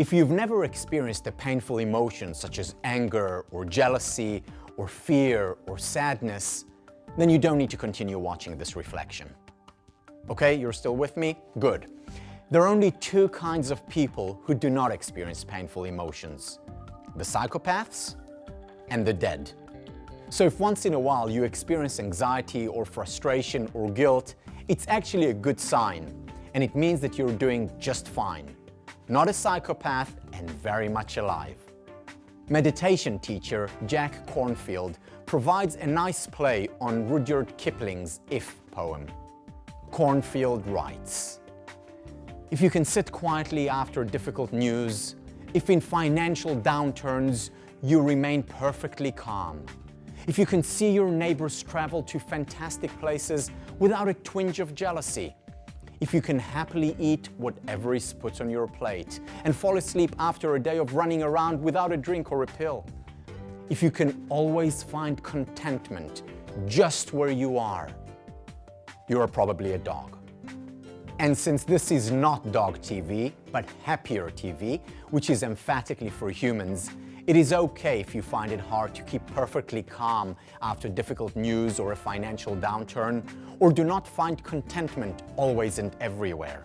If you've never experienced a painful emotion such as anger or jealousy or fear or sadness, then you don't need to continue watching this reflection. Okay, you're still with me? Good. There are only two kinds of people who do not experience painful emotions: the psychopaths and the dead. So if once in a while you experience anxiety or frustration or guilt, it's actually a good sign, and it means that you're doing just fine. Not a psychopath and very much alive. Meditation teacher Jack Kornfield provides a nice play on Rudyard Kipling's If poem. Kornfield writes, "If you can sit quietly after difficult news, if in financial downturns you remain perfectly calm, if you can see your neighbors travel to fantastic places without a twinge of jealousy, if you can happily eat whatever is put on your plate and fall asleep after a day of running around without a drink or a pill, if you can always find contentment just where you are, you are probably a dog." And since this is not dog TV, but happier TV, which is emphatically for humans, it is okay if you find it hard to keep perfectly calm after difficult news or a financial downturn, or do not find contentment always and everywhere.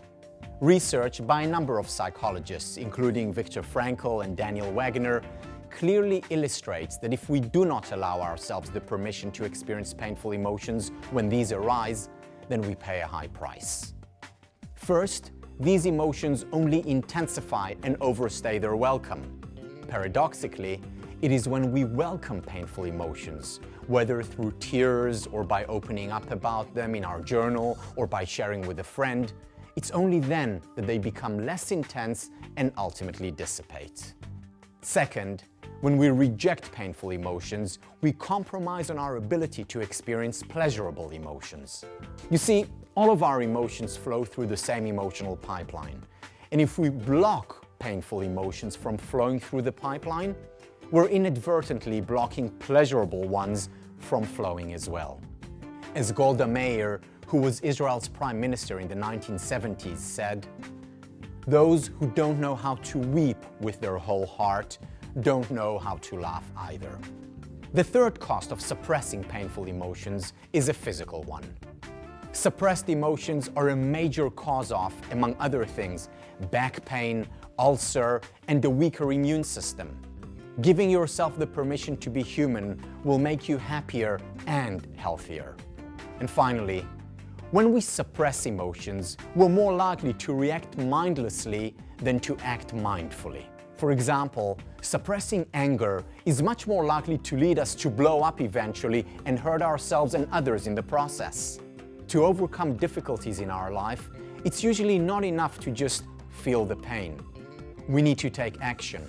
Research by a number of psychologists, including Viktor Frankl and Daniel Wagner, clearly illustrates that if we do not allow ourselves the permission to experience painful emotions when these arise, then we pay a high price. First, these emotions only intensify and overstay their welcome. Paradoxically, it is when we welcome painful emotions, whether through tears or by opening up about them in our journal or by sharing with a friend, it's only then that they become less intense and ultimately dissipate. Second, when we reject painful emotions, we compromise on our ability to experience pleasurable emotions. You see, all of our emotions flow through the same emotional pipeline, and if we block painful emotions from flowing through the pipeline, we're inadvertently blocking pleasurable ones from flowing as well. As Golda Meir, who was Israel's prime minister in the 1970s, said, "Those who don't know how to weep with their whole heart don't know how to laugh either." The third cost of suppressing painful emotions is a physical one. Suppressed emotions are a major cause of, among other things, back pain, ulcer, and a weaker immune system. Giving yourself the permission to be human will make you happier and healthier. And finally, when we suppress emotions, we're more likely to react mindlessly than to act mindfully. For example, suppressing anger is much more likely to lead us to blow up eventually and hurt ourselves and others in the process. To overcome difficulties in our life, it's usually not enough to just feel the pain. We need to take action.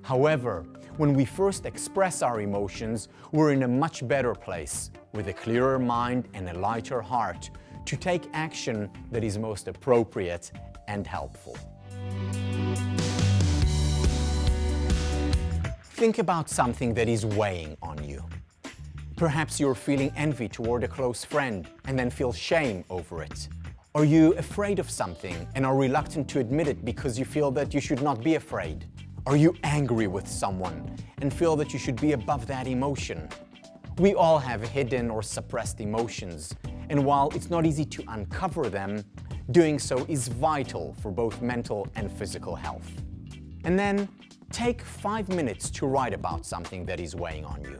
However, when we first express our emotions, we're in a much better place, with a clearer mind and a lighter heart, to take action that is most appropriate and helpful. Think about something that is weighing on you. Perhaps you're feeling envy toward a close friend and then feel shame over it. Are you afraid of something and are reluctant to admit it because you feel that you should not be afraid? Are you angry with someone and feel that you should be above that emotion? We all have hidden or suppressed emotions, and while it's not easy to uncover them, doing so is vital for both mental and physical health. And then take 5 minutes to write about something that is weighing on you.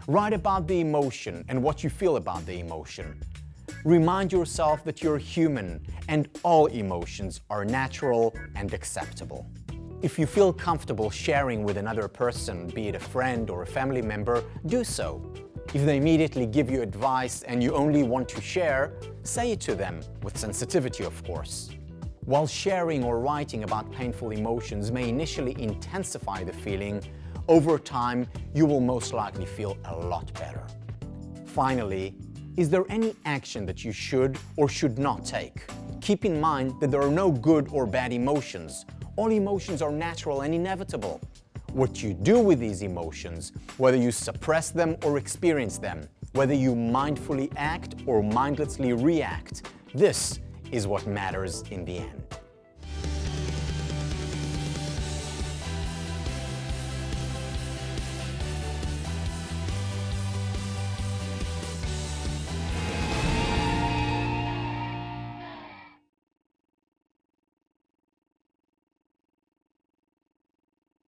Write about the emotion and what you feel about the emotion. Remind yourself that you're human and all emotions are natural and acceptable. If you feel comfortable sharing with another person, be it a friend or a family member, do so. If they immediately give you advice and you only want to share, say it to them, with sensitivity of course. While sharing or writing about painful emotions may initially intensify the feeling, over time, you will most likely feel a lot better. Finally, is there any action that you should or should not take? Keep in mind that there are no good or bad emotions. All emotions are natural and inevitable. What you do with these emotions, whether you suppress them or experience them, whether you mindfully act or mindlessly react, this is what matters in the end.